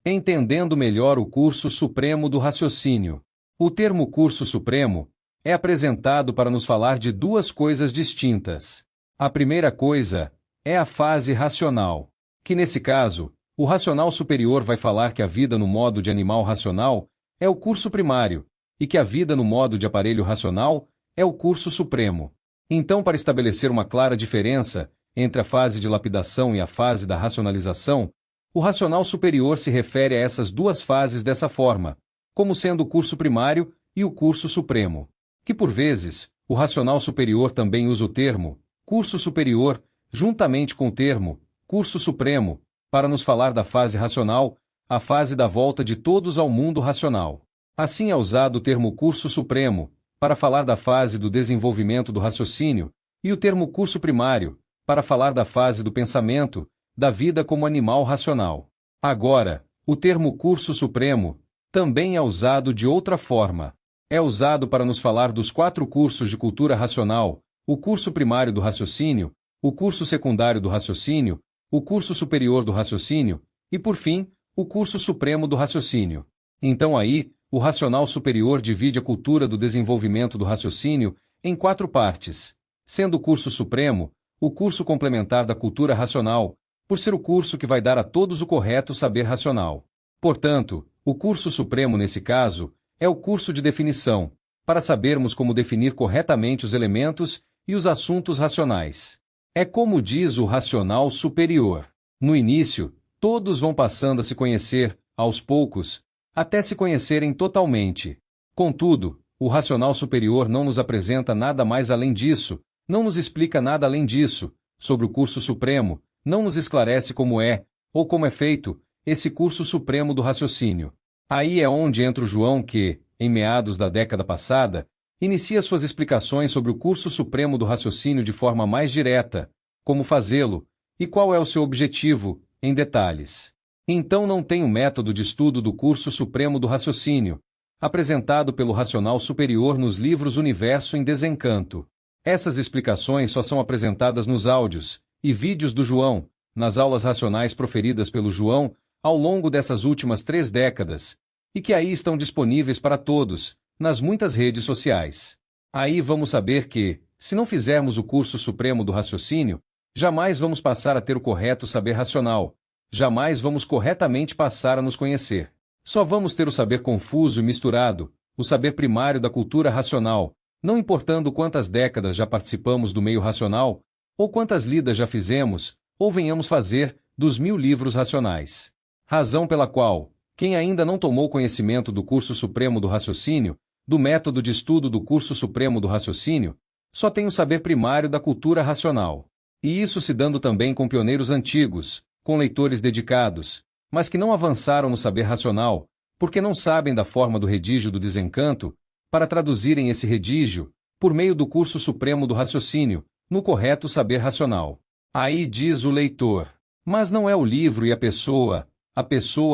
Entendendo melhor o curso supremo do raciocínio. O termo curso supremo é apresentado para nos falar de duas coisas distintas. A primeira coisa é a fase racional, que nesse caso, o racional superior vai falar que a vida no modo de animal racional é o curso primário, e que a vida no modo de aparelho racional é o curso supremo. Então, para estabelecer uma clara diferença entre a fase de lapidação e a fase da racionalização, o racional superior se refere a essas duas fases dessa forma, como sendo o curso primário e o curso supremo. Que por vezes, o racional superior também usa o termo curso superior, juntamente com o termo curso supremo, para nos falar da fase racional, a fase da volta de todos ao mundo racional. Assim é usado o termo curso supremo, para falar da fase do desenvolvimento do raciocínio, e o termo curso primário, para falar da fase do pensamento, da vida como animal racional. Agora, o termo curso supremo também é usado de outra forma. É usado para nos falar dos 4 cursos de cultura racional, o curso primário do raciocínio, o curso secundário do raciocínio, o curso superior do raciocínio e, por fim, o curso supremo do raciocínio. Então aí, o racional superior divide a cultura do desenvolvimento do raciocínio em 4 partes, sendo o curso supremo o curso complementar da cultura racional, por ser o curso que vai dar a todos o correto saber racional. Portanto, o curso supremo nesse caso é o curso de definição, para sabermos como definir corretamente os elementos e os assuntos racionais. É como diz o racional superior. No início, todos vão passando a se conhecer, aos poucos, até se conhecerem totalmente. Contudo, o racional superior não nos apresenta nada mais além disso, não nos explica nada além disso, sobre o curso supremo, não nos esclarece como é, ou como é feito, esse curso supremo do raciocínio. Aí é onde entra o João que, em meados da década passada, inicia suas explicações sobre o curso supremo do raciocínio de forma mais direta, como fazê-lo, e qual é o seu objetivo, em detalhes. Então não tem um método de estudo do curso supremo do raciocínio, apresentado pelo racional superior nos livros Universo em Desencanto. Essas explicações só são apresentadas nos áudios e vídeos do João, nas aulas racionais proferidas pelo João ao longo dessas últimas 3 décadas, e que aí estão disponíveis para todos, nas muitas redes sociais. Aí vamos saber que, se não fizermos o curso supremo do raciocínio, jamais vamos passar a ter o correto saber racional, jamais vamos corretamente passar a nos conhecer. Só vamos ter o saber confuso e misturado, o saber primário da cultura racional, não importando quantas décadas já participamos do meio racional, ou quantas lidas já fizemos, ou venhamos fazer, dos 1000 livros racionais. Razão pela qual, quem ainda não tomou conhecimento do curso supremo do raciocínio, do método de estudo do curso supremo do raciocínio, só tem o saber primário da cultura racional. E isso se dando também com pioneiros antigos, com leitores dedicados, mas que não avançaram no saber racional, porque não sabem da forma do redígio do desencanto, para traduzirem esse redígio, por meio do curso supremo do raciocínio, no correto saber racional. Aí diz o leitor, mas não é o livro e a pessoa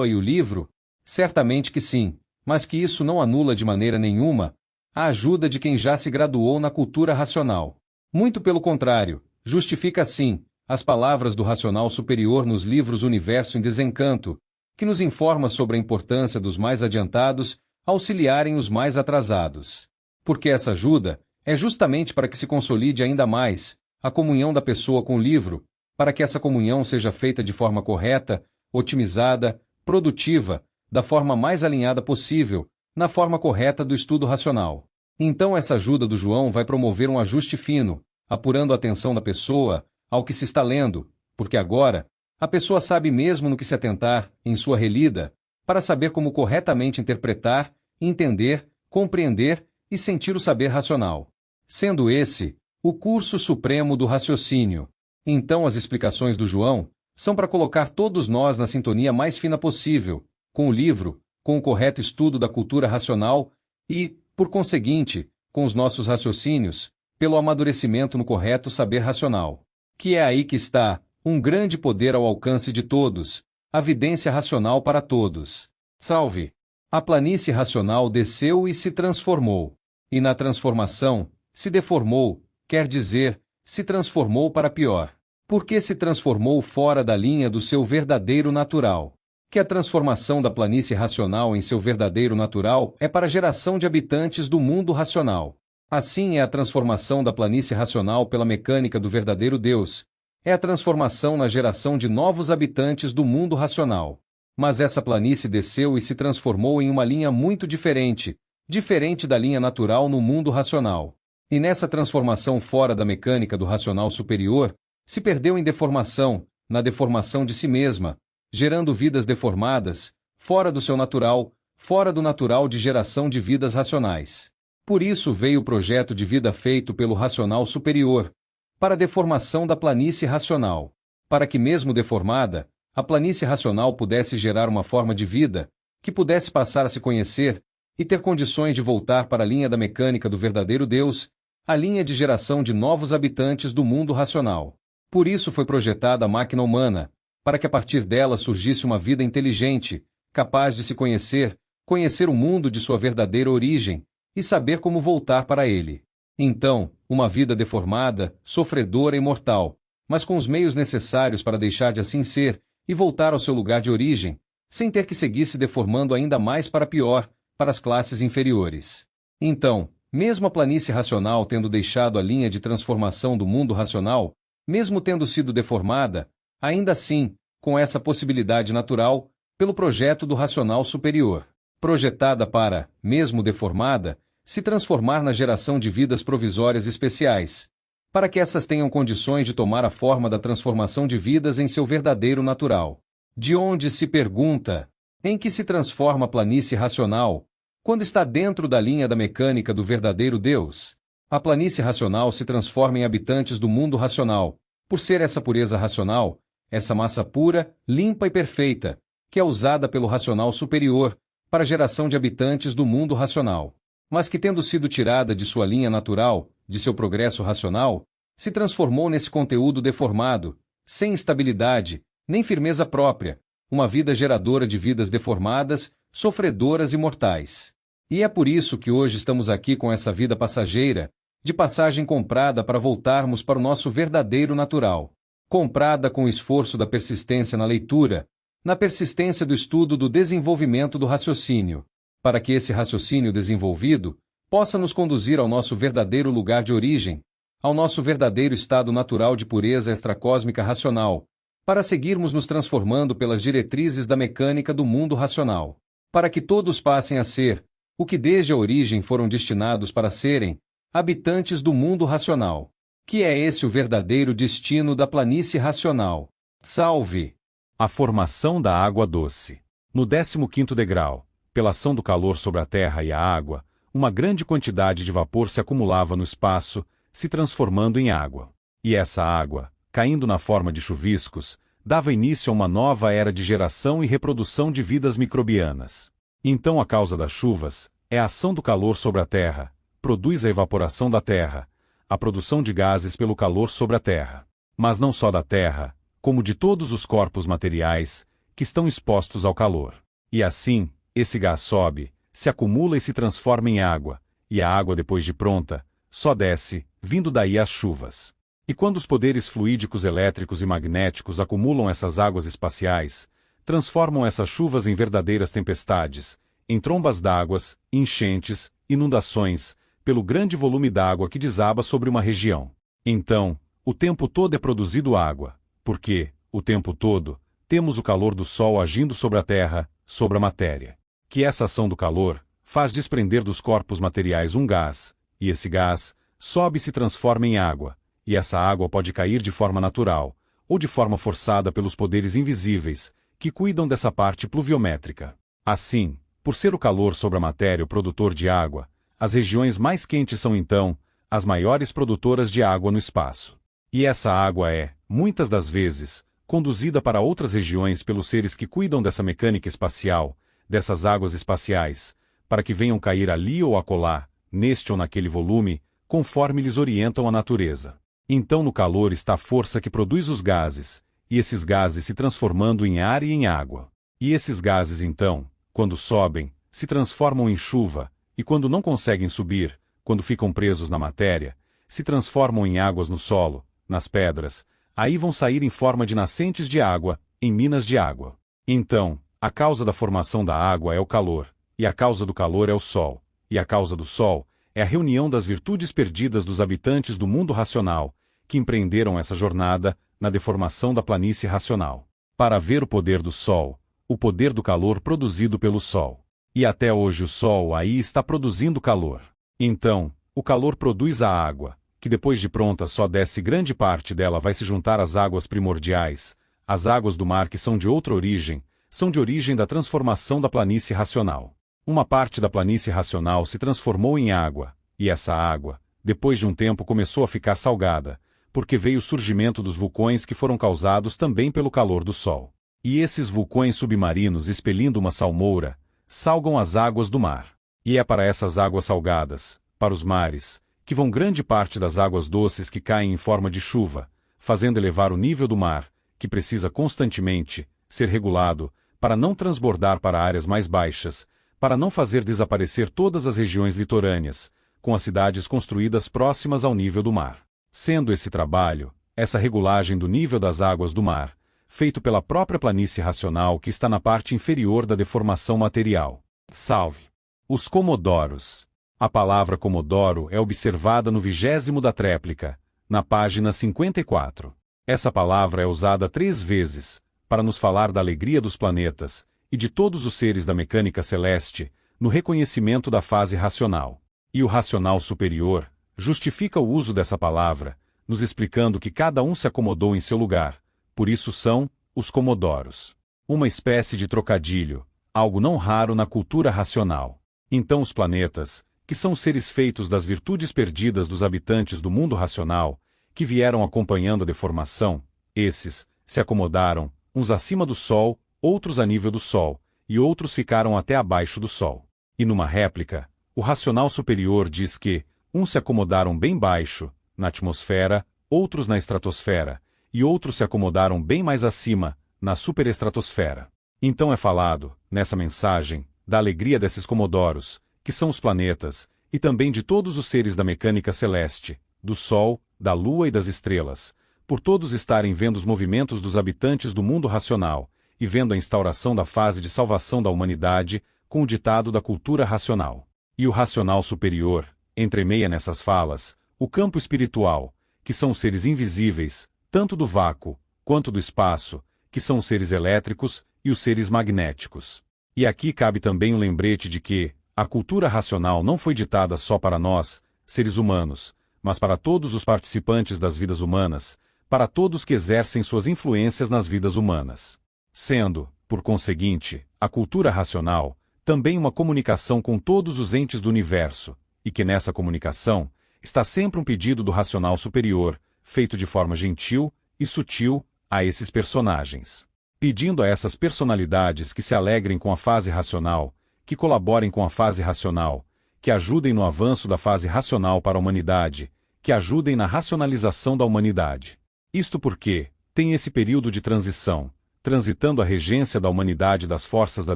e o livro? Certamente que sim, mas que isso não anula de maneira nenhuma a ajuda de quem já se graduou na cultura racional. Muito pelo contrário, justifica sim as palavras do racional superior nos livros Universo em Desencanto, que nos informa sobre a importância dos mais adiantados auxiliarem os mais atrasados. Porque essa ajuda é justamente para que se consolide ainda mais a comunhão da pessoa com o livro, para que essa comunhão seja feita de forma correta, otimizada, produtiva, da forma mais alinhada possível, na forma correta do estudo racional. Então essa ajuda do João vai promover um ajuste fino, apurando a atenção da pessoa ao que se está lendo, porque agora, a pessoa sabe mesmo no que se atentar, em sua relida, para saber como corretamente interpretar, entender, compreender e sentir o saber racional. Sendo esse, o curso supremo do raciocínio. Então as explicações do João são para colocar todos nós na sintonia mais fina possível, com o livro, com o correto estudo da cultura racional e, por conseguinte, com os nossos raciocínios, pelo amadurecimento no correto saber racional. Que é aí que está, um grande poder ao alcance de todos, a vidência racional para todos. Salve! A planície racional desceu e se transformou. E na transformação, se deformou, quer dizer, se transformou para pior. Porque se transformou fora da linha do seu verdadeiro natural. Que a transformação da planície racional em seu verdadeiro natural é para a geração de habitantes do mundo racional. Assim é a transformação da planície racional pela mecânica do verdadeiro Deus, é a transformação na geração de novos habitantes do mundo racional. Mas essa planície desceu e se transformou em uma linha muito diferente, diferente da linha natural no mundo racional. E nessa transformação fora da mecânica do racional superior, se perdeu em deformação, na deformação de si mesma, gerando vidas deformadas, fora do seu natural, fora do natural de geração de vidas racionais. Por isso veio o projeto de vida feito pelo racional superior, para a deformação da planície racional, para que mesmo deformada, a planície racional pudesse gerar uma forma de vida, que pudesse passar a se conhecer, e ter condições de voltar para a linha da mecânica do verdadeiro Deus, a linha de geração de novos habitantes do mundo racional. Por isso foi projetada a máquina humana, para que a partir dela surgisse uma vida inteligente, capaz de se conhecer, conhecer o mundo de sua verdadeira origem, e saber como voltar para ele. Então, uma vida deformada, sofredora e mortal, mas com os meios necessários para deixar de assim ser, e voltar ao seu lugar de origem, sem ter que seguir se deformando ainda mais para pior, para as classes inferiores. Então, mesmo a planície racional tendo deixado a linha de transformação do mundo racional, mesmo tendo sido deformada, ainda assim, com essa possibilidade natural, pelo projeto do racional superior, projetada para, mesmo deformada, se transformar na geração de vidas provisórias especiais, para que essas tenham condições de tomar a forma da transformação de vidas em seu verdadeiro natural. De onde se pergunta, em que se transforma a planície racional, quando está dentro da linha da mecânica do verdadeiro Deus? A planície racional se transforma em habitantes do mundo racional, por ser essa pureza racional, essa massa pura, limpa e perfeita, que é usada pelo racional superior, para a geração de habitantes do mundo racional, mas que tendo sido tirada de sua linha natural, de seu progresso racional, se transformou nesse conteúdo deformado, sem estabilidade, nem firmeza própria, uma vida geradora de vidas deformadas, sofredoras e mortais. E é por isso que hoje estamos aqui com essa vida passageira, de passagem comprada para voltarmos para o nosso verdadeiro natural, comprada com o esforço da persistência na leitura, na persistência do estudo do desenvolvimento do raciocínio, para que esse raciocínio desenvolvido possa nos conduzir ao nosso verdadeiro lugar de origem, ao nosso verdadeiro estado natural de pureza extracósmica racional, para seguirmos nos transformando pelas diretrizes da mecânica do mundo racional, para que todos passem a ser, o que desde a origem foram destinados para serem, habitantes do mundo racional, que é esse o verdadeiro destino da planície racional. Salve! A formação da água doce. No 15º degrau, pela ação do calor sobre a terra e a água, uma grande quantidade de vapor se acumulava no espaço, se transformando em água. E essa água, caindo na forma de chuviscos, dava início a uma nova era de geração e reprodução de vidas microbianas. Então a causa das chuvas é a ação do calor sobre a terra, produz a evaporação da terra, a produção de gases pelo calor sobre a terra. Mas não só da terra, como de todos os corpos materiais, que estão expostos ao calor. E assim, esse gás sobe, se acumula e se transforma em água, e a água depois de pronta, só desce, vindo daí as chuvas. E quando os poderes fluídicos elétricos e magnéticos acumulam essas águas espaciais, transformam essas chuvas em verdadeiras tempestades, em trombas d'águas, enchentes, inundações, pelo grande volume d'água que desaba sobre uma região. Então, o tempo todo é produzido água, porque, o tempo todo, temos o calor do Sol agindo sobre a Terra, sobre a matéria. Que essa ação do calor faz desprender dos corpos materiais um gás, e esse gás sobe e se transforma em água, e essa água pode cair de forma natural, ou de forma forçada pelos poderes invisíveis, que cuidam dessa parte pluviométrica. Assim, por ser o calor sobre a matéria o produtor de água, as regiões mais quentes são então as maiores produtoras de água no espaço. E essa água é, muitas das vezes, conduzida para outras regiões pelos seres que cuidam dessa mecânica espacial, dessas águas espaciais, para que venham cair ali ou acolá, neste ou naquele volume, conforme lhes orientam a natureza. Então no calor está a força que produz os gases, e esses gases se transformando em ar e em água. E esses gases então, quando sobem, se transformam em chuva, e quando não conseguem subir, quando ficam presos na matéria, se transformam em águas no solo, nas pedras, aí vão sair em forma de nascentes de água, em minas de água. Então, A causa da formação da água é o calor, e a causa do calor é o sol, e a causa do sol é a reunião das virtudes perdidas dos habitantes do mundo racional, que empreenderam essa jornada na deformação da planície racional, para ver o poder do sol, o poder do calor produzido pelo sol. E até hoje o sol aí está produzindo calor. Então, o calor produz a água, que depois de pronta só desce grande parte dela vai se juntar às águas primordiais, as águas do mar que são de outra origem, são de origem da transformação da planície racional. Uma parte da planície racional se transformou em água, e essa água, depois de um tempo começou a ficar salgada, porque veio o surgimento dos vulcões que foram causados também pelo calor do sol. E esses vulcões submarinos expelindo uma salmoura, salgam as águas do mar. E é para essas águas salgadas, para os mares, que vão grande parte das águas doces que caem em forma de chuva, fazendo elevar o nível do mar, que precisa constantemente ser regulado, para não transbordar para áreas mais baixas, para não fazer desaparecer todas as regiões litorâneas, com as cidades construídas próximas ao nível do mar. Sendo esse trabalho, essa regulagem do nível das águas do mar, feito pela própria planície racional que está na parte inferior da deformação material. Salve! Os comodoros. A palavra comodoro é observada no 20º da tréplica, na página 54. Essa palavra é usada 3 vezes, para nos falar da alegria dos planetas, e de todos os seres da mecânica celeste, no reconhecimento da fase racional. E o racional superior justifica o uso dessa palavra, nos explicando que cada um se acomodou em seu lugar, por isso são os comodoros. Uma espécie de trocadilho, algo não raro na cultura racional. Então os planetas, que são seres feitos das virtudes perdidas dos habitantes do mundo racional, que vieram acompanhando a deformação, esses se acomodaram, uns acima do Sol, outros a nível do Sol, e outros ficaram até abaixo do Sol. E numa réplica, o racional superior diz que, uns se acomodaram bem baixo, na atmosfera, outros na estratosfera, e outros se acomodaram bem mais acima, na superestratosfera. Então é falado, nessa mensagem, da alegria desses comodoros, que são os planetas, e também de todos os seres da mecânica celeste, do Sol, da Lua e das estrelas, por todos estarem vendo os movimentos dos habitantes do mundo racional, e vendo a instauração da fase de salvação da humanidade, com o ditado da cultura racional. E o racional superior, entremeia nessas falas, o campo espiritual, que são os seres invisíveis, tanto do vácuo, quanto do espaço, que são os seres elétricos, e os seres magnéticos. E aqui cabe também o lembrete de que, a cultura racional não foi ditada só para nós, seres humanos, mas para todos os participantes das vidas humanas, para todos que exercem suas influências nas vidas humanas. Sendo, por conseguinte, a cultura racional, também uma comunicação com todos os entes do universo, e que nessa comunicação, está sempre um pedido do racional superior, feito de forma gentil e sutil, a esses personagens. Pedindo a essas personalidades que se alegrem com a fase racional, que colaborem com a fase racional, que ajudem no avanço da fase racional para a humanidade, que ajudem na racionalização da humanidade. Isto porque, tem esse período de transição, transitando a regência da humanidade das forças da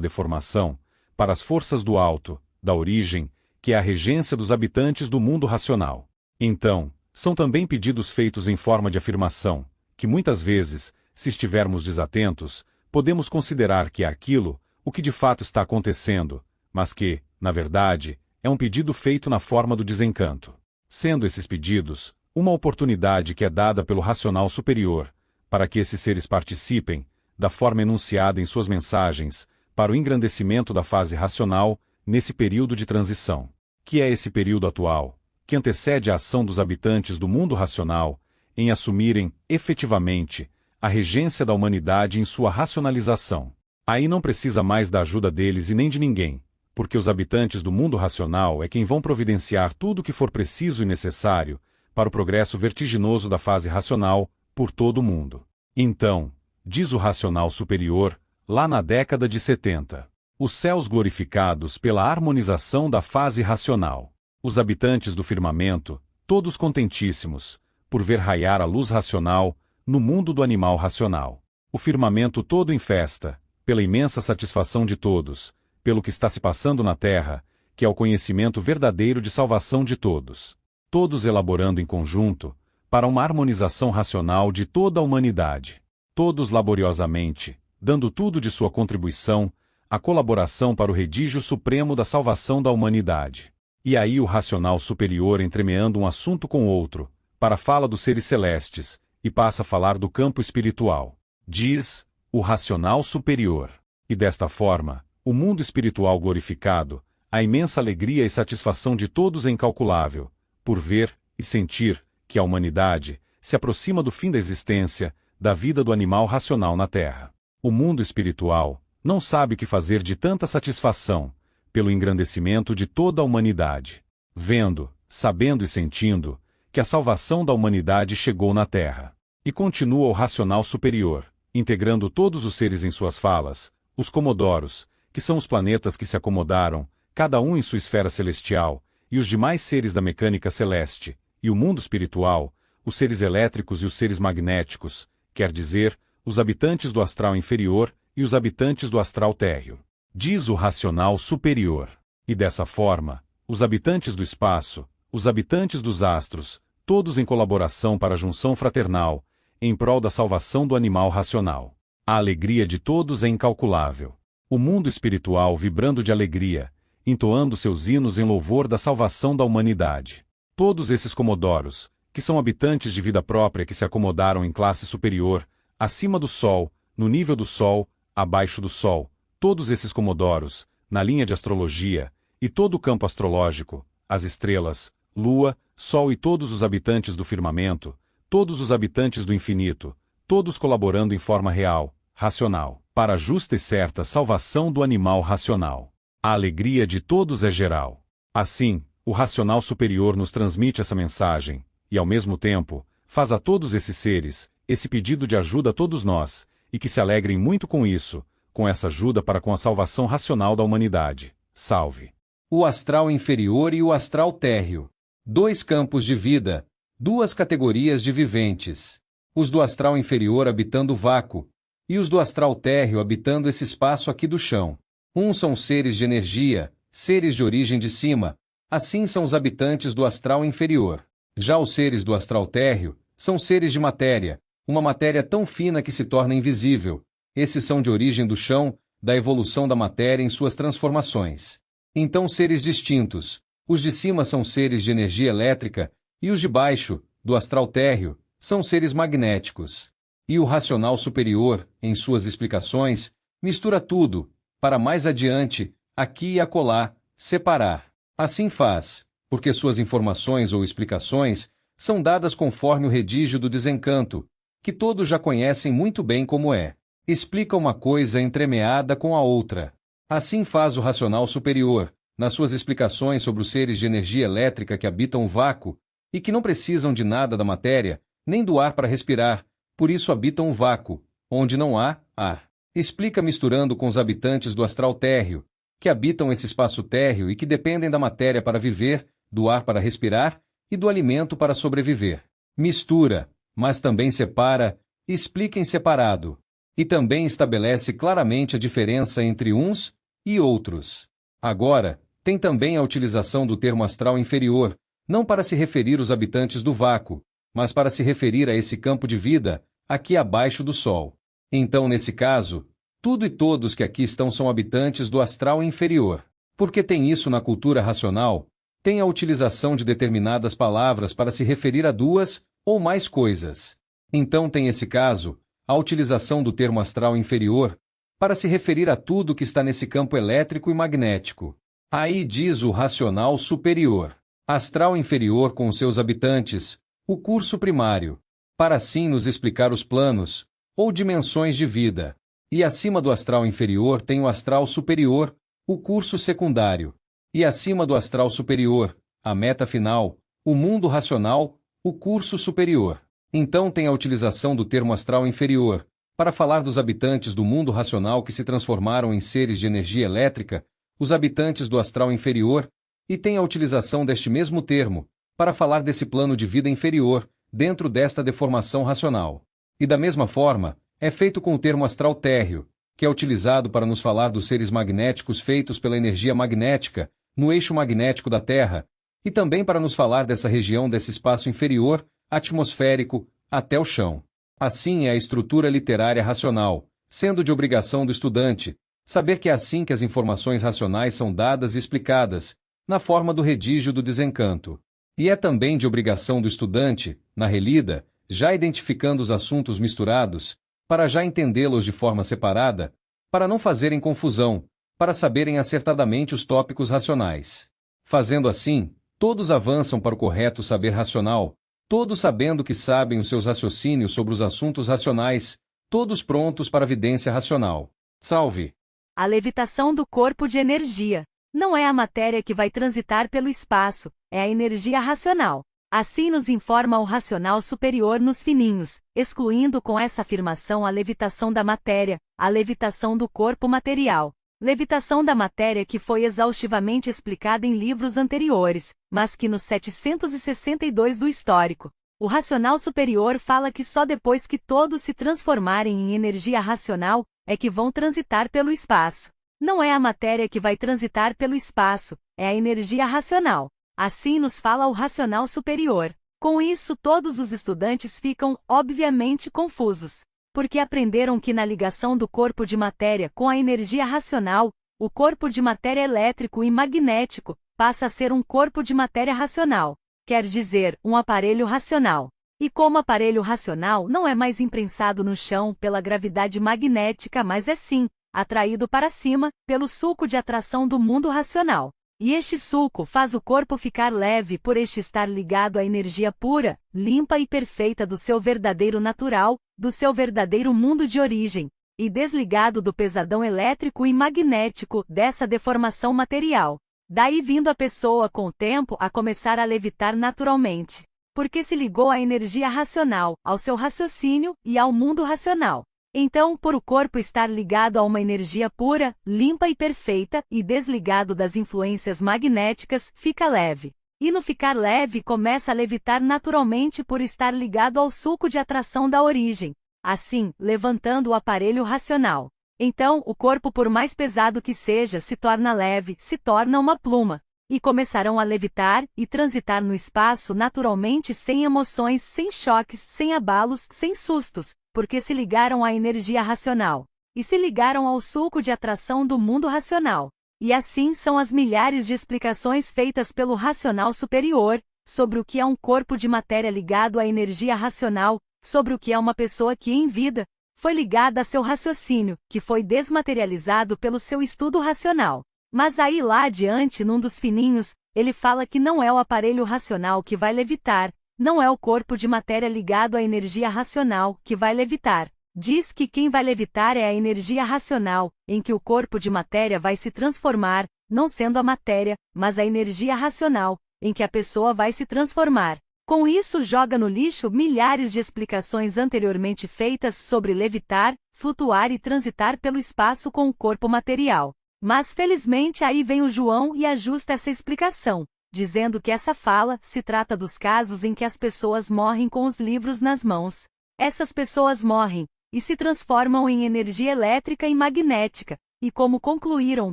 deformação, para as forças do alto, da origem, que é a regência dos habitantes do mundo racional. Então, são também pedidos feitos em forma de afirmação, que muitas vezes, se estivermos desatentos, podemos considerar que é aquilo, o que de fato está acontecendo, mas que, na verdade, é um pedido feito na forma do desencanto. Sendo esses pedidos, uma oportunidade que é dada pelo racional superior, para que esses seres participem, da forma enunciada em suas mensagens, para o engrandecimento da fase racional, nesse período de transição. Que é esse período atual, que antecede a ação dos habitantes do mundo racional, em assumirem, efetivamente, a regência da humanidade em sua racionalização. Aí não precisa mais da ajuda deles e nem de ninguém, porque os habitantes do mundo racional é quem vão providenciar tudo o que for preciso e necessário para o progresso vertiginoso da fase racional por todo o mundo. Então, diz o racional superior, lá na década de 70, os céus glorificados pela harmonização da fase racional, os habitantes do firmamento, todos contentíssimos, por ver raiar a luz racional no mundo do animal racional. O firmamento todo em festa, pela imensa satisfação de todos, pelo que está se passando na Terra, que é o conhecimento verdadeiro de salvação de todos. Todos elaborando em conjunto, para uma harmonização racional de toda a humanidade. Todos laboriosamente, dando tudo de sua contribuição, a colaboração para o redígio supremo da salvação da humanidade. E aí o racional superior entremeando um assunto com outro, para fala dos seres celestes, e passa a falar do campo espiritual. Diz, o racional superior. E desta forma, o mundo espiritual glorificado, a imensa alegria e satisfação de todos é incalculável, por ver e sentir que a humanidade se aproxima do fim da existência, da vida do animal racional na Terra. O mundo espiritual não sabe o que fazer de tanta satisfação, pelo engrandecimento de toda a humanidade, vendo, sabendo e sentindo que a salvação da humanidade chegou na Terra. E continua o racional superior, integrando todos os seres em suas falas, os comodoros, que são os planetas que se acomodaram, cada um em sua esfera celestial, e os demais seres da mecânica celeste, e o mundo espiritual, os seres elétricos e os seres magnéticos, quer dizer, os habitantes do astral inferior e os habitantes do astral térreo. Diz o racional superior. E dessa forma, os habitantes do espaço, os habitantes dos astros, todos em colaboração para a junção fraternal, em prol da salvação do animal racional. A alegria de todos é incalculável. O mundo espiritual vibrando de alegria, entoando seus hinos em louvor da salvação da humanidade. Todos esses comodoros, que são habitantes de vida própria que se acomodaram em classe superior, acima do Sol, no nível do Sol, abaixo do Sol, todos esses comodoros, na linha de astrologia, e todo o campo astrológico, as estrelas, Lua, Sol e todos os habitantes do firmamento, todos os habitantes do infinito, todos colaborando em forma real, racional, para a justa e certa salvação do animal racional. A alegria de todos é geral. Assim, o racional superior nos transmite essa mensagem, e ao mesmo tempo, faz a todos esses seres, esse pedido de ajuda a todos nós, e que se alegrem muito com isso, com essa ajuda para com a salvação racional da humanidade. Salve! O astral inferior e o astral térreo. Dois campos de vida, duas categorias de viventes. Os do astral inferior habitando o vácuo, e os do astral térreo habitando esse espaço aqui do chão. Uns são seres de energia, seres de origem de cima, assim são os habitantes do astral inferior. Já os seres do astral térreo são seres de matéria, uma matéria tão fina que se torna invisível. Esses são de origem do chão, da evolução da matéria em suas transformações. Então seres distintos. Os de cima são seres de energia elétrica, e os de baixo, do astral térreo, são seres magnéticos. E o racional superior, em suas explicações, mistura tudo, para mais adiante, aqui e acolá, separar. Assim faz, porque suas informações ou explicações são dadas conforme o redígio do desencanto, que todos já conhecem muito bem como é. Explica uma coisa entremeada com a outra. Assim faz o racional superior, nas suas explicações sobre os seres de energia elétrica que habitam o vácuo, e que não precisam de nada da matéria, nem do ar para respirar, por isso habitam o vácuo, onde não há ar. Explica misturando com os habitantes do astral térreo, que habitam esse espaço térreo e que dependem da matéria para viver, do ar para respirar e do alimento para sobreviver. Mistura, mas também separa, explica em separado. E também estabelece claramente a diferença entre uns e outros. Agora, tem também a utilização do termo astral inferior, não para se referir aos habitantes do vácuo, mas para se referir a esse campo de vida, aqui abaixo do Sol. Então, nesse caso, tudo e todos que aqui estão são habitantes do astral inferior. Porque tem isso na cultura racional, tem a utilização de determinadas palavras para se referir a duas ou mais coisas. Então tem esse caso, a utilização do termo astral inferior, para se referir a tudo que está nesse campo elétrico e magnético. Aí diz o racional superior. Astral inferior com seus habitantes, o curso primário, para assim nos explicar os planos, ou dimensões de vida. E acima do astral inferior tem o astral superior, o curso secundário. E acima do astral superior, a meta final, o mundo racional, o curso superior. Então tem a utilização do termo astral inferior, para falar dos habitantes do mundo racional que se transformaram em seres de energia elétrica, os habitantes do astral inferior, e tem a utilização deste mesmo termo, para falar desse plano de vida inferior, dentro desta deformação racional. E da mesma forma, é feito com o termo astral térreo, que é utilizado para nos falar dos seres magnéticos feitos pela energia magnética, no eixo magnético da Terra, e também para nos falar dessa região desse espaço inferior, atmosférico, até o chão. Assim é a estrutura literária racional, sendo de obrigação do estudante saber que é assim que as informações racionais são dadas e explicadas, na forma do redígio do desencanto. E é também de obrigação do estudante, na relida, já identificando os assuntos misturados, para já entendê-los de forma separada, para não fazerem confusão, para saberem acertadamente os tópicos racionais. Fazendo assim, todos avançam para o correto saber racional, todos sabendo que sabem os seus raciocínios sobre os assuntos racionais, todos prontos para a vidência racional. Salve! A levitação do corpo de energia. Não é a matéria que vai transitar pelo espaço, é a energia racional. Assim nos informa o racional superior nos fininhos, excluindo com essa afirmação a levitação da matéria, a levitação do corpo material. Levitação da matéria que foi exaustivamente explicada em livros anteriores, mas que no 762 do histórico, o racional superior fala que só depois que todos se transformarem em energia racional, é que vão transitar pelo espaço. Não é a matéria que vai transitar pelo espaço, é a energia racional. Assim nos fala o racional superior. Com isso todos os estudantes ficam, obviamente, confusos, porque aprenderam que na ligação do corpo de matéria com a energia racional, o corpo de matéria elétrico e magnético passa a ser um corpo de matéria racional, quer dizer, um aparelho racional. E como aparelho racional não é mais imprensado no chão pela gravidade magnética, mas é sim atraído para cima pelo sulco de atração do mundo racional. E este sulco faz o corpo ficar leve por este estar ligado à energia pura, limpa e perfeita do seu verdadeiro natural, do seu verdadeiro mundo de origem, e desligado do pesadão elétrico e magnético dessa deformação material. Daí vindo a pessoa com o tempo a começar a levitar naturalmente, porque se ligou à energia racional, ao seu raciocínio e ao mundo racional. Então, por o corpo estar ligado a uma energia pura, limpa e perfeita, e desligado das influências magnéticas, fica leve. E no ficar leve começa a levitar naturalmente por estar ligado ao sulco de atração da origem, assim, levantando o aparelho racional. Então, o corpo, por mais pesado que seja, se torna leve, se torna uma pluma. E começarão a levitar e transitar no espaço naturalmente sem emoções, sem choques, sem abalos, sem sustos, porque se ligaram à energia racional, e se ligaram ao sulco de atração do mundo racional. E assim são as milhares de explicações feitas pelo racional superior, sobre o que é um corpo de matéria ligado à energia racional, sobre o que é uma pessoa que em vida, foi ligada a seu raciocínio, que foi desmaterializado pelo seu estudo racional. Mas aí lá adiante, num dos fininhos, ele fala que não é o aparelho racional que vai levitar, não é o corpo de matéria ligado à energia racional que vai levitar. Diz que quem vai levitar é a energia racional, em que o corpo de matéria vai se transformar, não sendo a matéria, mas a energia racional, em que a pessoa vai se transformar. Com isso joga no lixo milhares de explicações anteriormente feitas sobre levitar, flutuar e transitar pelo espaço com o corpo material. Mas felizmente aí vem o João e ajusta essa explicação, dizendo que essa fala se trata dos casos em que as pessoas morrem com os livros nas mãos. Essas pessoas morrem e se transformam em energia elétrica e magnética, e como concluíram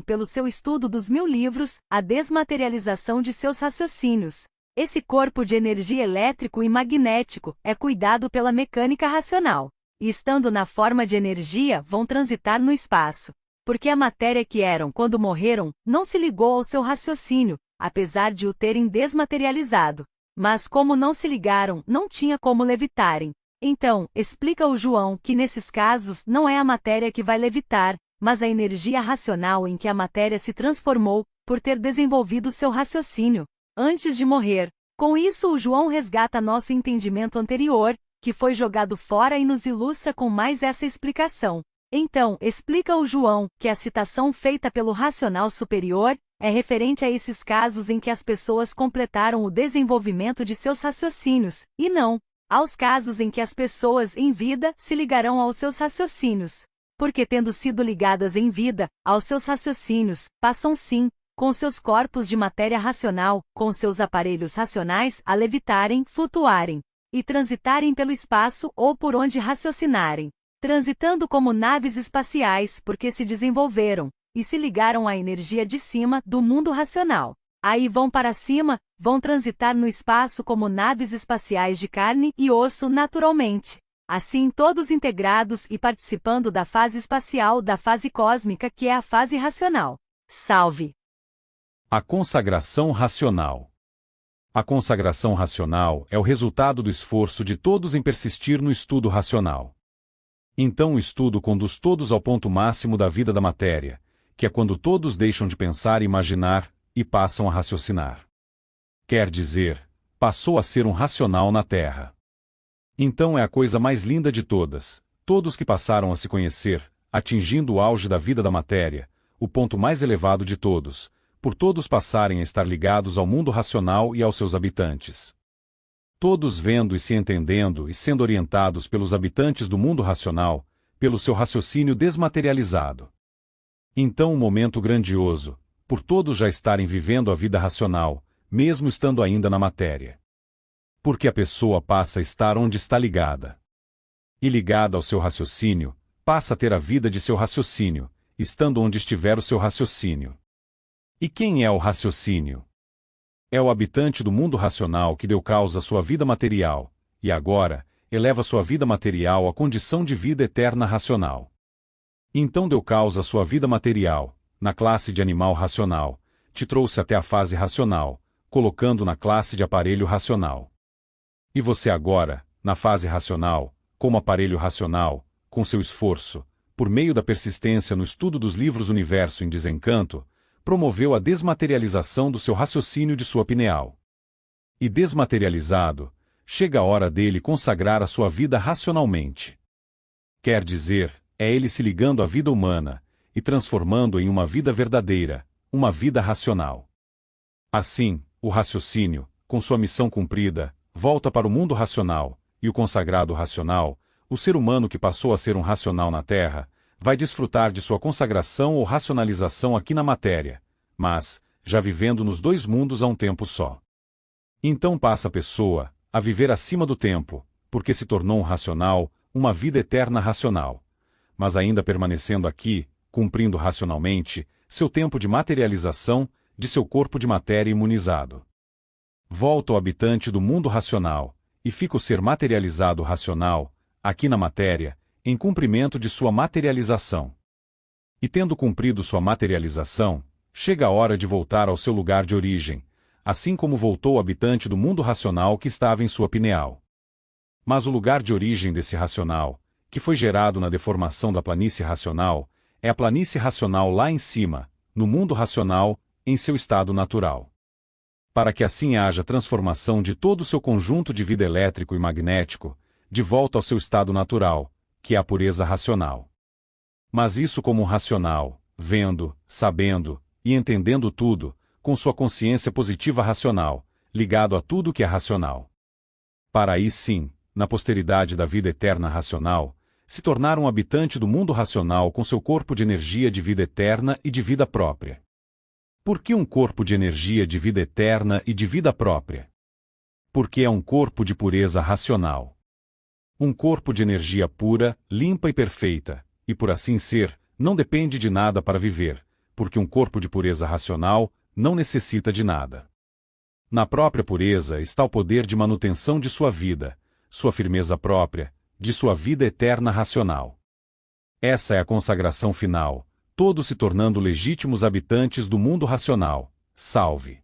pelo seu estudo dos 1000 livros, a desmaterialização de seus raciocínios. Esse corpo de energia elétrico e magnético é cuidado pela mecânica racional, e estando na forma de energia vão transitar no espaço. Porque a matéria que eram quando morreram não se ligou ao seu raciocínio, apesar de o terem desmaterializado. Mas como não se ligaram, não tinha como levitarem. Então, explica o João que nesses casos não é a matéria que vai levitar, mas a energia racional em que a matéria se transformou, por ter desenvolvido seu raciocínio, antes de morrer. Com isso o João resgata nosso entendimento anterior, que foi jogado fora e nos ilustra com mais essa explicação. Então, explica o João que a citação feita pelo racional superior é referente a esses casos em que as pessoas completaram o desenvolvimento de seus raciocínios, e não aos casos em que as pessoas em vida se ligarão aos seus raciocínios. Porque tendo sido ligadas em vida aos seus raciocínios, passam sim, com seus corpos de matéria racional, com seus aparelhos racionais, a levitarem, flutuarem e transitarem pelo espaço ou por onde raciocinarem. Transitando como naves espaciais porque se desenvolveram, e se ligaram à energia de cima do mundo racional. Aí vão para cima, vão transitar no espaço como naves espaciais de carne e osso naturalmente. Assim todos integrados e participando da fase espacial da fase cósmica que é a fase racional. Salve! A consagração racional. A consagração racional é o resultado do esforço de todos em persistir no estudo racional. Então o estudo conduz todos ao ponto máximo da vida da matéria, que é quando todos deixam de pensar e imaginar, e passam a raciocinar. Quer dizer, passou a ser um racional na Terra. Então é a coisa mais linda de todas, todos que passaram a se conhecer, atingindo o auge da vida da matéria, o ponto mais elevado de todos, por todos passarem a estar ligados ao mundo racional e aos seus habitantes. Todos vendo e se entendendo e sendo orientados pelos habitantes do mundo racional, pelo seu raciocínio desmaterializado. Então um momento grandioso, por todos já estarem vivendo a vida racional, mesmo estando ainda na matéria. Porque a pessoa passa a estar onde está ligada. E ligada ao seu raciocínio, passa a ter a vida de seu raciocínio, estando onde estiver o seu raciocínio. E quem é o raciocínio? É o habitante do mundo racional que deu causa à sua vida material, e agora, eleva sua vida material à condição de vida eterna racional. Então deu causa à sua vida material, na classe de animal racional, te trouxe até a fase racional, colocando na classe de aparelho racional. E você agora, na fase racional, como aparelho racional, com seu esforço, por meio da persistência no estudo dos livros Universo em Desencanto, promoveu a desmaterialização do seu raciocínio de sua pineal. E desmaterializado, chega a hora dele consagrar a sua vida racionalmente. Quer dizer, é ele se ligando à vida humana, e transformando em uma vida verdadeira, uma vida racional. Assim, o raciocínio, com sua missão cumprida, volta para o mundo racional, e o consagrado racional, o ser humano que passou a ser um racional na Terra, vai desfrutar de sua consagração ou racionalização aqui na matéria, mas, já vivendo nos dois mundos há um tempo só. Então passa a pessoa a viver acima do tempo, porque se tornou um racional, uma vida eterna racional, mas ainda permanecendo aqui, cumprindo racionalmente, seu tempo de materialização, de seu corpo de matéria imunizado. Volta o habitante do mundo racional, e fica o ser materializado racional, aqui na matéria, em cumprimento de sua materialização. E tendo cumprido sua materialização, chega a hora de voltar ao seu lugar de origem, assim como voltou o habitante do mundo racional que estava em sua pineal. Mas o lugar de origem desse racional, que foi gerado na deformação da planície racional, é a planície racional lá em cima, no mundo racional, em seu estado natural. Para que assim haja transformação de todo o seu conjunto de vida elétrico e magnético, de volta ao seu estado natural, que é a pureza racional. Mas isso como um racional, vendo, sabendo e entendendo tudo, com sua consciência positiva racional, ligado a tudo que é racional. Para aí sim, na posteridade da vida eterna racional, se tornar um habitante do mundo racional com seu corpo de energia de vida eterna e de vida própria. Por que um corpo de energia de vida eterna e de vida própria? Porque é um corpo de pureza racional. Um corpo de energia pura, limpa e perfeita, e por assim ser, não depende de nada para viver, porque um corpo de pureza racional não necessita de nada. Na própria pureza está o poder de manutenção de sua vida, sua firmeza própria, de sua vida eterna racional. Essa é a consagração final, todos se tornando legítimos habitantes do mundo racional. Salve!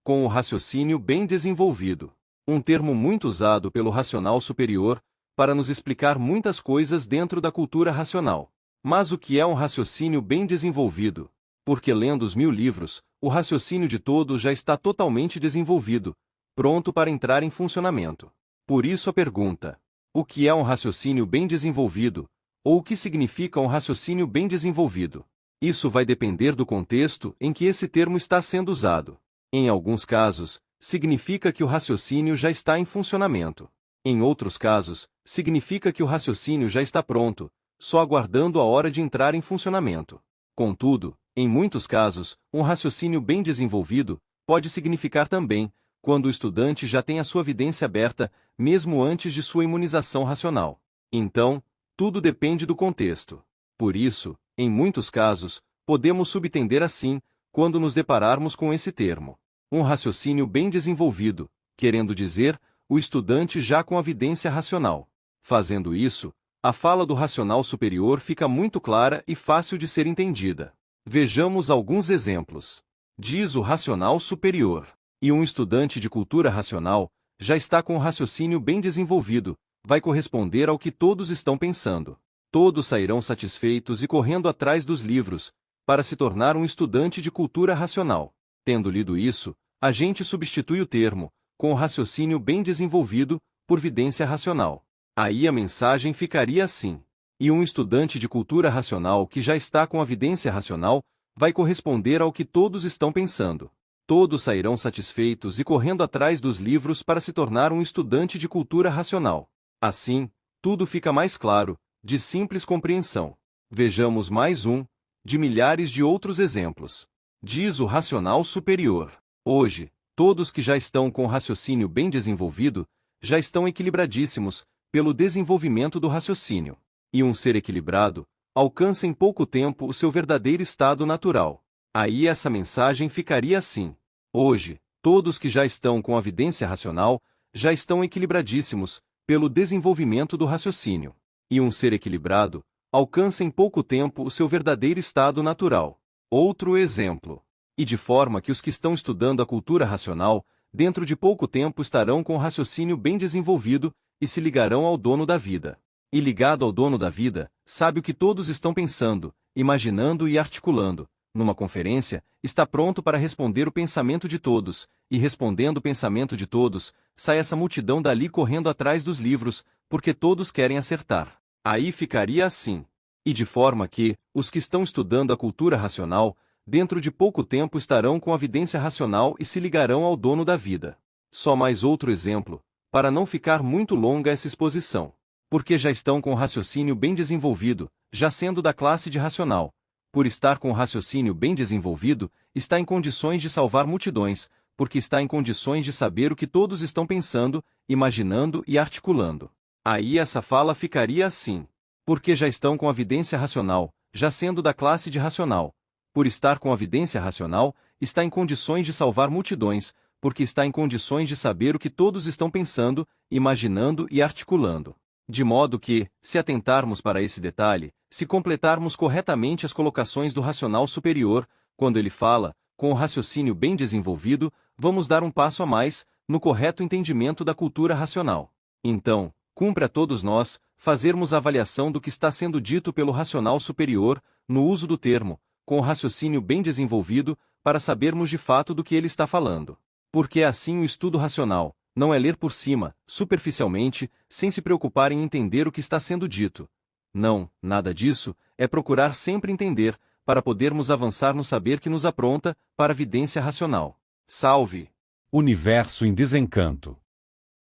Com o raciocínio bem desenvolvido. Um termo muito usado pelo racional superior, para nos explicar muitas coisas dentro da cultura racional. Mas o que é um raciocínio bem desenvolvido? Porque lendo os 1000 livros, o raciocínio de todos já está totalmente desenvolvido, pronto para entrar em funcionamento. Por isso a pergunta: o que é um raciocínio bem desenvolvido? Ou o que significa um raciocínio bem desenvolvido? Isso vai depender do contexto em que esse termo está sendo usado. Em alguns casos, significa que o raciocínio já está em funcionamento. Em outros casos, significa que o raciocínio já está pronto, só aguardando a hora de entrar em funcionamento. Contudo, em muitos casos, um raciocínio bem desenvolvido pode significar também, quando o estudante já tem a sua vidência aberta, mesmo antes de sua imunização racional. Então, tudo depende do contexto. Por isso, em muitos casos, podemos subentender assim, quando nos depararmos com esse termo. Um raciocínio bem desenvolvido, querendo dizer, o estudante já com a vidência racional. Fazendo isso, a fala do racional superior fica muito clara e fácil de ser entendida. Vejamos alguns exemplos. Diz o racional superior. E um estudante de cultura racional já está com o raciocínio bem desenvolvido, vai corresponder ao que todos estão pensando. Todos sairão satisfeitos e correndo atrás dos livros, para se tornar um estudante de cultura racional. Tendo lido isso, a gente substitui o termo, com o raciocínio bem desenvolvido, por vidência racional. Aí a mensagem ficaria assim. E um estudante de cultura racional que já está com a vidência racional, vai corresponder ao que todos estão pensando. Todos sairão satisfeitos e correndo atrás dos livros para se tornar um estudante de cultura racional. Assim, tudo fica mais claro, de simples compreensão. Vejamos mais um, de milhares de outros exemplos. Diz o racional superior. Hoje, todos que já estão com o raciocínio bem desenvolvido, já estão equilibradíssimos, pelo desenvolvimento do raciocínio. E um ser equilibrado, alcança em pouco tempo o seu verdadeiro estado natural. Aí essa mensagem ficaria assim. Hoje, todos que já estão com a vidência racional, já estão equilibradíssimos, pelo desenvolvimento do raciocínio. E um ser equilibrado, alcança em pouco tempo o seu verdadeiro estado natural. Outro exemplo. E de forma que os que estão estudando a cultura racional, dentro de pouco tempo estarão com o raciocínio bem desenvolvido, e se ligarão ao dono da vida. E ligado ao dono da vida, sabe o que todos estão pensando, imaginando e articulando. Numa conferência, está pronto para responder o pensamento de todos, e respondendo o pensamento de todos, sai essa multidão dali correndo atrás dos livros, porque todos querem acertar. Aí ficaria assim. E de forma que, os que estão estudando a cultura racional, dentro de pouco tempo estarão com a vidência racional e se ligarão ao dono da vida. Só mais outro exemplo, para não ficar muito longa essa exposição. Porque já estão com o raciocínio bem desenvolvido, já sendo da classe de racional. Por estar com o raciocínio bem desenvolvido, está em condições de salvar multidões, porque está em condições de saber o que todos estão pensando, imaginando e articulando. Aí essa fala ficaria assim. Porque já estão com a vidência racional, já sendo da classe de racional. Por estar com a vidência racional, está em condições de salvar multidões, porque está em condições de saber o que todos estão pensando, imaginando e articulando. De modo que, se atentarmos para esse detalhe, se completarmos corretamente as colocações do racional superior, quando ele fala, com o raciocínio bem desenvolvido, vamos dar um passo a mais, no correto entendimento da cultura racional. Então, cumpre a todos nós, fazermos a avaliação do que está sendo dito pelo racional superior, no uso do termo, com o raciocínio bem desenvolvido, para sabermos de fato do que ele está falando. Porque é assim o estudo racional, não é ler por cima, superficialmente, sem se preocupar em entender o que está sendo dito. Não, nada disso, é procurar sempre entender, para podermos avançar no saber que nos apronta para a vidência racional. Salve! Universo em desencanto.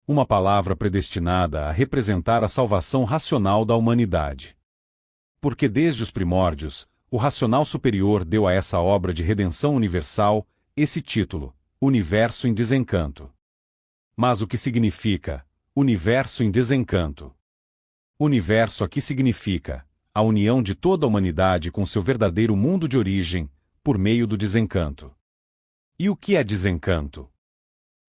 Uma palavra predestinada a representar a salvação racional da humanidade. Porque desde os primórdios, o racional superior deu a essa obra de redenção universal esse título, Universo em desencanto. Mas o que significa universo em desencanto? Universo aqui significa a união de toda a humanidade com seu verdadeiro mundo de origem, por meio do desencanto. E o que é desencanto?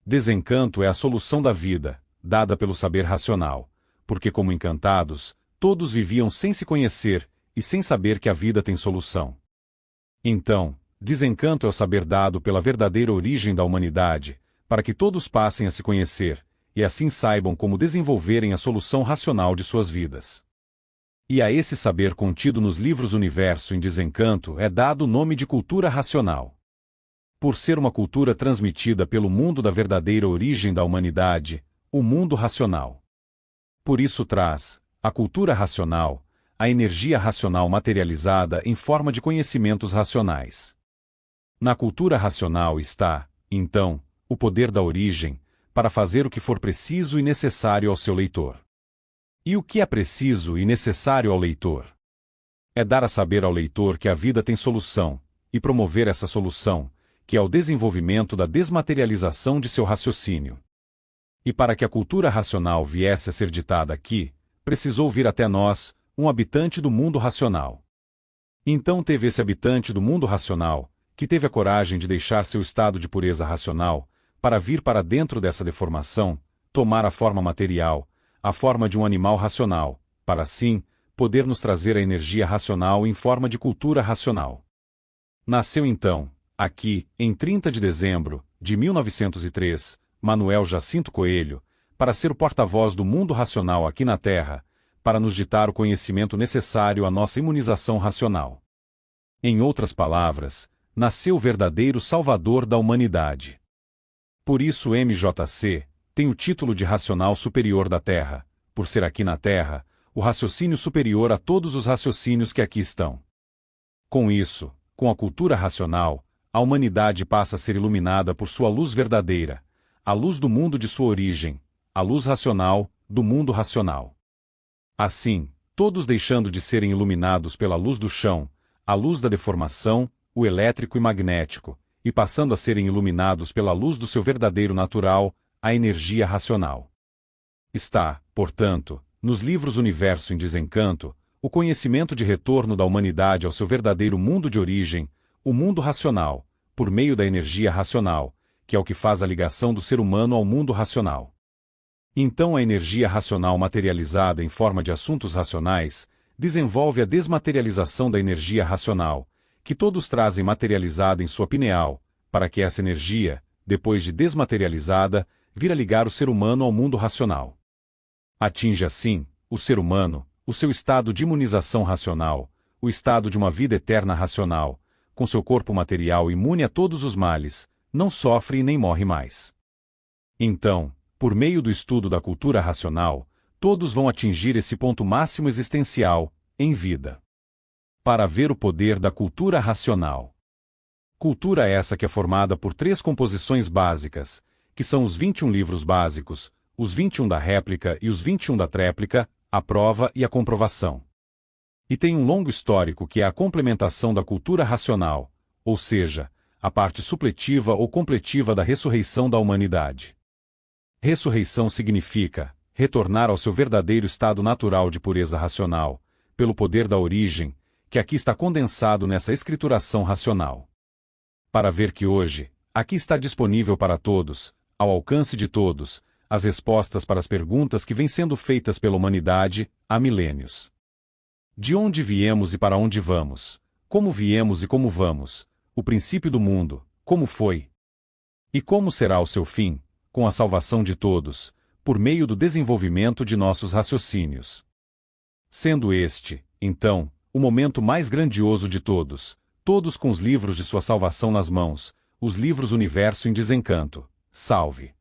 Desencanto é a solução da vida, dada pelo saber racional, porque como encantados, todos viviam sem se conhecer e sem saber que a vida tem solução. Então, desencanto é o saber dado pela verdadeira origem da humanidade, para que todos passem a se conhecer, e assim saibam como desenvolverem a solução racional de suas vidas. E a esse saber contido nos livros Universo em Desencanto é dado o nome de cultura racional. Por ser uma cultura transmitida pelo mundo da verdadeira origem da humanidade, o mundo racional. Por isso traz, a cultura racional, a energia racional materializada em forma de conhecimentos racionais. Na cultura racional está, então, o poder da origem, para fazer o que for preciso e necessário ao seu leitor. E o que é preciso e necessário ao leitor? É dar a saber ao leitor que a vida tem solução, e promover essa solução, que é o desenvolvimento da desmaterialização de seu raciocínio. E para que a cultura racional viesse a ser ditada aqui, precisou vir até nós, um habitante do mundo racional. Então teve esse habitante do mundo racional, que teve a coragem de deixar seu estado de pureza racional, para vir para dentro dessa deformação, tomar a forma material, a forma de um animal racional, para assim, poder nos trazer a energia racional em forma de cultura racional. Nasceu então, aqui, em 30 de dezembro de 1903, Manuel Jacinto Coelho, para ser o porta-voz do mundo racional aqui na Terra, para nos ditar o conhecimento necessário à nossa imunização racional. Em outras palavras, nasceu o verdadeiro Salvador da humanidade. Por isso MJC tem o título de Racional Superior da Terra, por ser aqui na Terra, o raciocínio superior a todos os raciocínios que aqui estão. Com isso, com a cultura racional, a humanidade passa a ser iluminada por sua luz verdadeira, a luz do mundo de sua origem, a luz racional, do mundo racional. Assim, todos deixando de serem iluminados pela luz do chão, a luz da deformação, o elétrico e magnético, e passando a serem iluminados pela luz do seu verdadeiro natural, a energia racional. Está, portanto, nos livros Universo em Desencanto, o conhecimento de retorno da humanidade ao seu verdadeiro mundo de origem, o mundo racional, por meio da energia racional, que é o que faz a ligação do ser humano ao mundo racional. Então a energia racional materializada em forma de assuntos racionais, desenvolve a desmaterialização da energia racional, que todos trazem materializada em sua pineal, para que essa energia, depois de desmaterializada, vir a ligar o ser humano ao mundo racional. Atinge assim, o ser humano, o seu estado de imunização racional, o estado de uma vida eterna racional, com seu corpo material imune a todos os males, não sofre e nem morre mais. Então, por meio do estudo da cultura racional, todos vão atingir esse ponto máximo existencial, em vida. Para ver o poder da cultura racional. Cultura essa que é formada por 3 composições básicas, que são os 21 livros básicos, os 21 da réplica e os 21 da tréplica, a prova e a comprovação. E tem um longo histórico que é a complementação da cultura racional, ou seja, a parte supletiva ou completiva da ressurreição da humanidade. Ressurreição significa retornar ao seu verdadeiro estado natural de pureza racional, pelo poder da origem, que aqui está condensado nessa escrituração racional. Para ver que hoje, aqui está disponível para todos, ao alcance de todos, as respostas para as perguntas que vêm sendo feitas pela humanidade há milênios. De onde viemos e para onde vamos? Como viemos e como vamos? O princípio do mundo, como foi? E como será o seu fim, com a salvação de todos, por meio do desenvolvimento de nossos raciocínios. Sendo este, então, o momento mais grandioso de todos, todos com os livros de sua salvação nas mãos, os livros Universo em Desencanto, salve.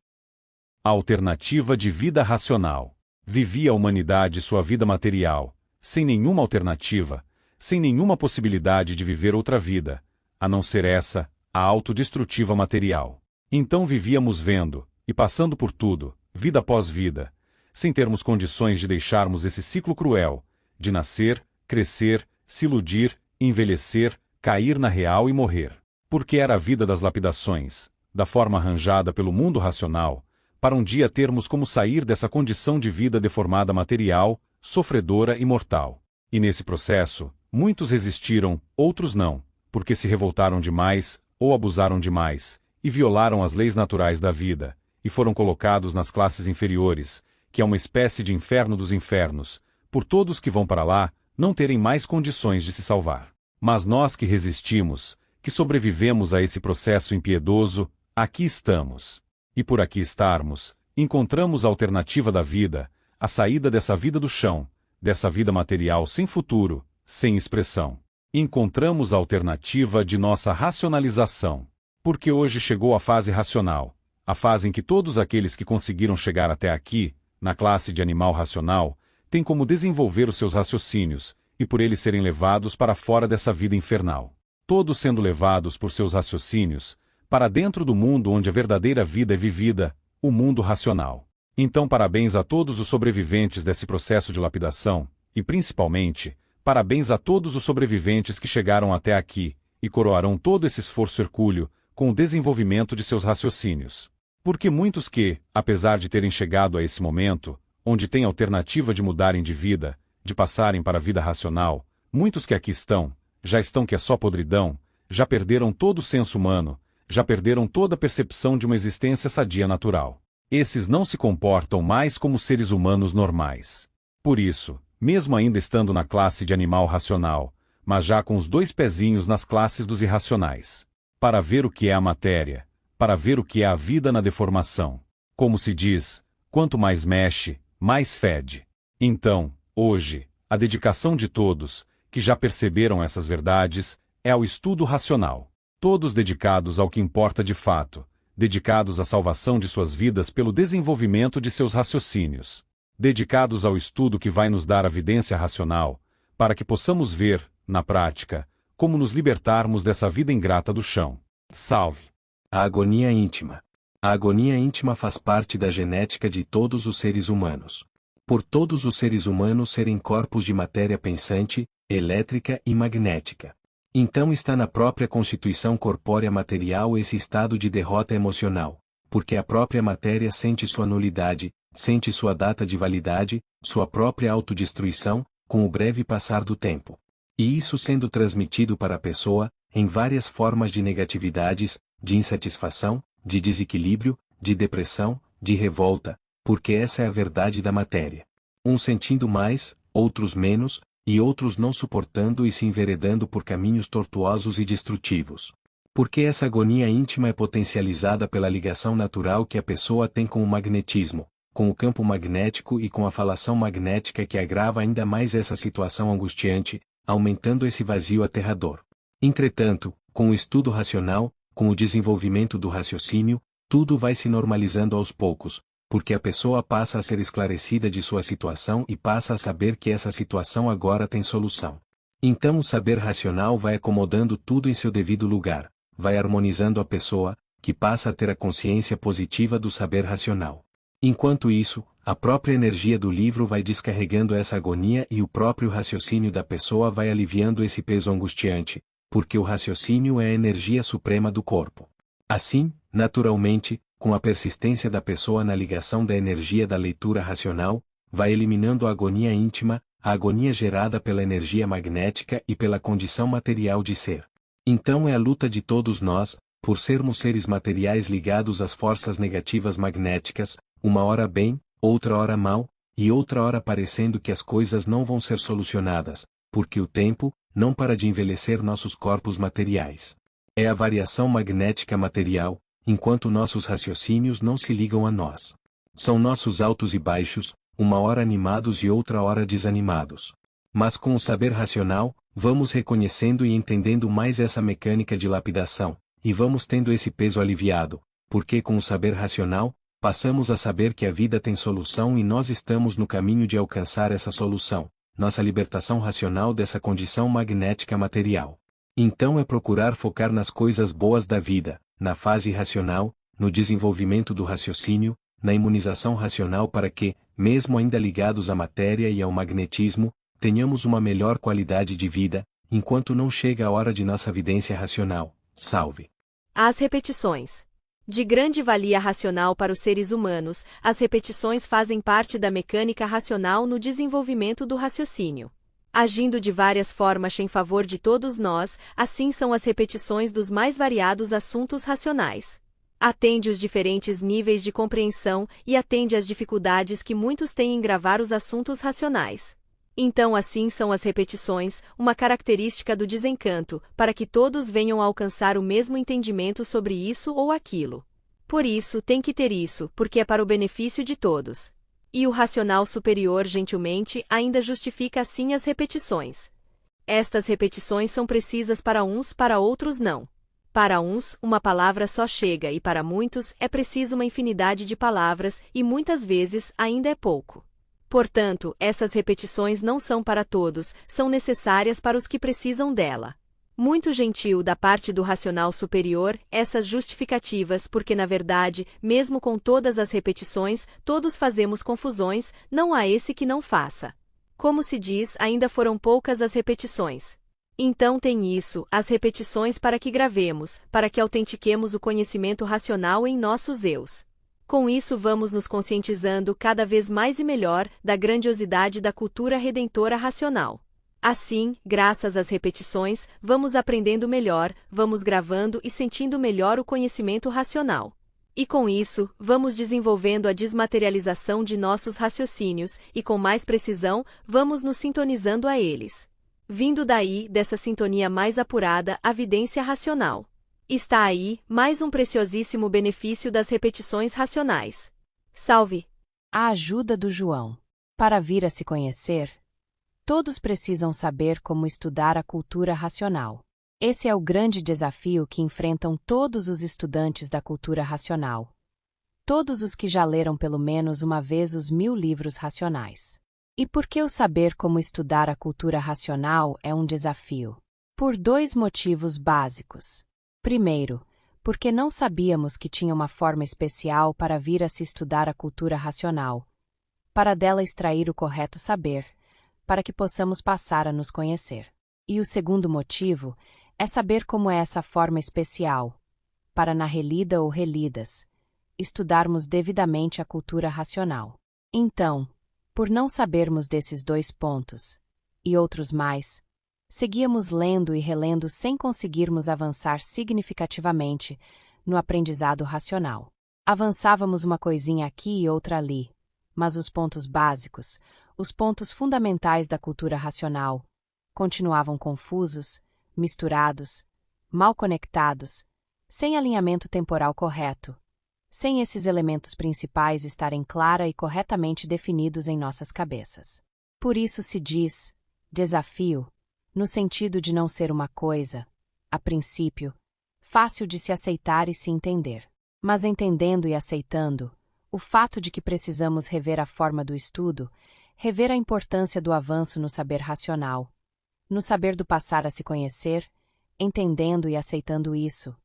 A alternativa de vida racional. Vivia a humanidade sua vida material, sem nenhuma alternativa, sem nenhuma possibilidade de viver outra vida, a não ser essa, a autodestrutiva material. Então vivíamos vendo, e passando por tudo, vida após vida, sem termos condições de deixarmos esse ciclo cruel, de nascer, crescer, se iludir, envelhecer, cair na real e morrer. Porque era a vida das lapidações, da forma arranjada pelo mundo racional, para um dia termos como sair dessa condição de vida deformada material, sofredora e mortal. E nesse processo, muitos resistiram, outros não, porque se revoltaram demais, ou abusaram demais, e violaram as leis naturais da vida, e foram colocados nas classes inferiores, que é uma espécie de inferno dos infernos, por todos que vão para lá, não terem mais condições de se salvar. Mas nós que resistimos, que sobrevivemos a esse processo impiedoso, aqui estamos. E por aqui estarmos, encontramos a alternativa da vida, a saída dessa vida do chão, dessa vida material sem futuro, sem expressão. Encontramos a alternativa de nossa racionalização. Porque hoje chegou a fase racional, a fase em que todos aqueles que conseguiram chegar até aqui, na classe de animal racional, têm como desenvolver os seus raciocínios, e por eles serem levados para fora dessa vida infernal. Todos sendo levados por seus raciocínios, para dentro do mundo onde a verdadeira vida é vivida, o mundo racional. Então parabéns a todos os sobreviventes desse processo de lapidação, e principalmente, parabéns a todos os sobreviventes que chegaram até aqui, e coroarão todo esse esforço hercúleo, com o desenvolvimento de seus raciocínios. Porque muitos que, apesar de terem chegado a esse momento, onde têm alternativa de mudarem de vida, de passarem para a vida racional, muitos que aqui estão, já estão que é só podridão, já perderam todo o senso humano, já perderam toda a percepção de uma existência sadia natural. Esses não se comportam mais como seres humanos normais. Por isso, mesmo ainda estando na classe de animal racional, mas já com os 2 pezinhos nas classes dos irracionais, para ver o que é a matéria, para ver o que é a vida na deformação. Como se diz, quanto mais mexe, mais fede. Então, hoje, a dedicação de todos, que já perceberam essas verdades, é ao estudo racional. Todos dedicados ao que importa de fato, dedicados à salvação de suas vidas pelo desenvolvimento de seus raciocínios, dedicados ao estudo que vai nos dar a vidência racional, para que possamos ver, na prática, como nos libertarmos dessa vida ingrata do chão. Salve! A agonia íntima. A agonia íntima faz parte da genética de todos os seres humanos. Por todos os seres humanos serem corpos de matéria pensante, elétrica e magnética. Então está na própria constituição corpórea material esse estado de derrota emocional, porque a própria matéria sente sua nulidade, sente sua data de validade, sua própria autodestruição, com o breve passar do tempo. E isso sendo transmitido para a pessoa, em várias formas de negatividades, de insatisfação, de desequilíbrio, de depressão, de revolta, porque essa é a verdade da matéria. Uns sentindo mais, outros menos, e outros não suportando e se enveredando por caminhos tortuosos e destrutivos. Porque essa agonia íntima é potencializada pela ligação natural que a pessoa tem com o magnetismo, com o campo magnético e com a falação magnética que agrava ainda mais essa situação angustiante, aumentando esse vazio aterrador. Entretanto, com o estudo racional, com o desenvolvimento do raciocínio, tudo vai se normalizando aos poucos, porque a pessoa passa a ser esclarecida de sua situação e passa a saber que essa situação agora tem solução. Então o saber racional vai acomodando tudo em seu devido lugar, vai harmonizando a pessoa, que passa a ter a consciência positiva do saber racional. Enquanto isso, a própria energia do livro vai descarregando essa agonia e o próprio raciocínio da pessoa vai aliviando esse peso angustiante, porque o raciocínio é a energia suprema do corpo. Assim, naturalmente, com a persistência da pessoa na ligação da energia da leitura racional, vai eliminando a agonia íntima, a agonia gerada pela energia magnética e pela condição material de ser. Então é a luta de todos nós, por sermos seres materiais ligados às forças negativas magnéticas, uma hora bem, outra hora mal, e outra hora parecendo que as coisas não vão ser solucionadas, porque o tempo não para de envelhecer nossos corpos materiais. É a variação magnética material, enquanto nossos raciocínios não se ligam a nós. São nossos altos e baixos, uma hora animados e outra hora desanimados. Mas com o saber racional, vamos reconhecendo e entendendo mais essa mecânica de lapidação, e vamos tendo esse peso aliviado, porque com o saber racional, passamos a saber que a vida tem solução e nós estamos no caminho de alcançar essa solução, nossa libertação racional dessa condição magnética material. Então é procurar focar nas coisas boas da vida, na fase racional, no desenvolvimento do raciocínio, na imunização racional para que, mesmo ainda ligados à matéria e ao magnetismo, tenhamos uma melhor qualidade de vida, enquanto não chega a hora de nossa vidência racional. Salve! As repetições. De grande valia racional para os seres humanos, as repetições fazem parte da mecânica racional no desenvolvimento do raciocínio. Agindo de várias formas em favor de todos nós, assim são as repetições dos mais variados assuntos racionais. Atende os diferentes níveis de compreensão e atende às dificuldades que muitos têm em gravar os assuntos racionais. Então assim são as repetições, uma característica do desencanto, para que todos venham a alcançar o mesmo entendimento sobre isso ou aquilo. Por isso tem que ter isso, porque é para o benefício de todos. E o racional superior gentilmente ainda justifica assim as repetições. Estas repetições são precisas para outros não. Para uns, uma palavra só chega e para muitos é preciso uma infinidade de palavras e muitas vezes ainda é pouco. Portanto, essas repetições não são para todos, são necessárias para os que precisam dela. Muito gentil da parte do racional superior, essas justificativas porque na verdade, mesmo com todas as repetições, todos fazemos confusões, não há esse que não faça. Como se diz, ainda foram poucas as repetições. Então tem isso, as repetições para que gravemos, para que autentiquemos o conhecimento racional em nossos eus. Com isso vamos nos conscientizando cada vez mais e melhor da grandiosidade da cultura redentora racional. Assim, graças às repetições, vamos aprendendo melhor, vamos gravando e sentindo melhor o conhecimento racional. E com isso, vamos desenvolvendo a desmaterialização de nossos raciocínios e com mais precisão, vamos nos sintonizando a eles. Vindo daí, dessa sintonia mais apurada, a vidência racional. Está aí, mais um preciosíssimo benefício das repetições racionais. Salve! A ajuda do João. Para vir a se conhecer, todos precisam saber como estudar a cultura racional. Esse é o grande desafio que enfrentam todos os estudantes da cultura racional. Todos os que já leram pelo menos uma vez os 1000 livros racionais. E por que o saber como estudar a cultura racional é um desafio? Por 2 motivos básicos. Primeiro, porque não sabíamos que tinha uma forma especial para vir a se estudar a cultura racional, para dela extrair o correto saber, para que possamos passar a nos conhecer. E o segundo motivo é saber como é essa forma especial, para na relida ou relidas, estudarmos devidamente a cultura racional. Então, por não sabermos desses 2 pontos, e outros mais, seguíamos lendo e relendo sem conseguirmos avançar significativamente no aprendizado racional. Avançávamos uma coisinha aqui e outra ali, mas os pontos básicos, os pontos fundamentais da cultura racional, continuavam confusos, misturados, mal conectados, sem alinhamento temporal correto, sem esses elementos principais estarem clara e corretamente definidos em nossas cabeças. Por isso se diz desafio, no sentido de não ser uma coisa, a princípio, fácil de se aceitar e se entender. Mas entendendo e aceitando, o fato de que precisamos rever a forma do estudo, rever a importância do avanço no saber racional, no saber do passar a se conhecer, entendendo e aceitando isso,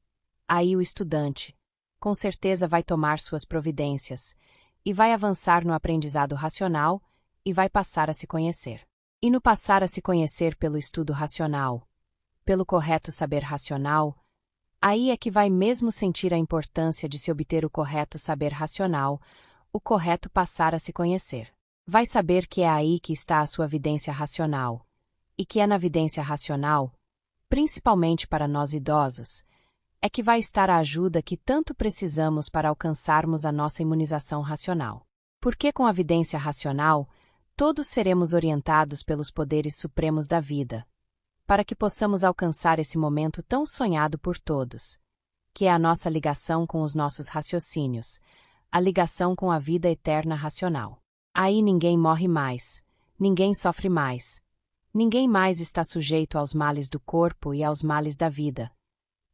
aí o estudante, com certeza vai tomar suas providências, e vai avançar no aprendizado racional, e vai passar a se conhecer. E no passar a se conhecer pelo estudo racional, pelo correto saber racional, aí é que vai mesmo sentir a importância de se obter o correto saber racional, o correto passar a se conhecer. Vai saber que é aí que está a sua vidência racional, e que é na vidência racional, principalmente para nós idosos, é que vai estar a ajuda que tanto precisamos para alcançarmos a nossa imunização racional. Porque com a vidência racional, todos seremos orientados pelos poderes supremos da vida, para que possamos alcançar esse momento tão sonhado por todos, que é a nossa ligação com os nossos raciocínios, a ligação com a vida eterna racional. Aí ninguém morre mais, ninguém sofre mais, ninguém mais está sujeito aos males do corpo e aos males da vida.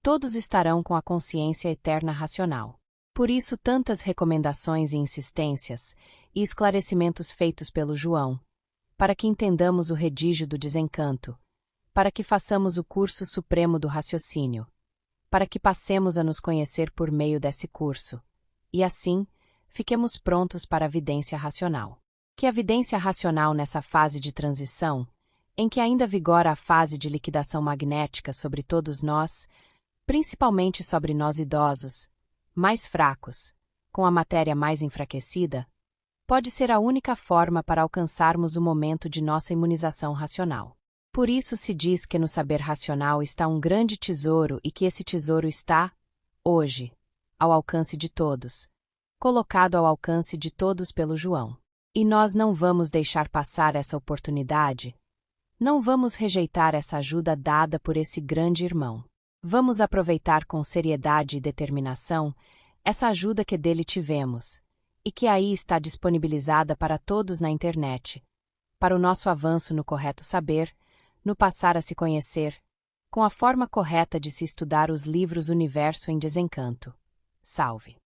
Todos estarão com a consciência eterna racional. Por isso tantas recomendações e insistências, e esclarecimentos feitos pelo João, para que entendamos o redígio do desencanto, para que façamos o curso supremo do raciocínio, para que passemos a nos conhecer por meio desse curso, e assim, fiquemos prontos para a vidência racional. Que a vidência racional nessa fase de transição, em que ainda vigora a fase de liquidação magnética sobre todos nós, principalmente sobre nós idosos, mais fracos, com a matéria mais enfraquecida, pode ser a única forma para alcançarmos o momento de nossa imunização racional. Por isso se diz que no saber racional está um grande tesouro e que esse tesouro está, hoje, ao alcance de todos, colocado ao alcance de todos pelo João. E nós não vamos deixar passar essa oportunidade, não vamos rejeitar essa ajuda dada por esse grande irmão. Vamos aproveitar com seriedade e determinação essa ajuda que dele tivemos, e que aí está disponibilizada para todos na internet, para o nosso avanço no correto saber, no passar a se conhecer, com a forma correta de se estudar os livros Universo em Desencanto. Salve!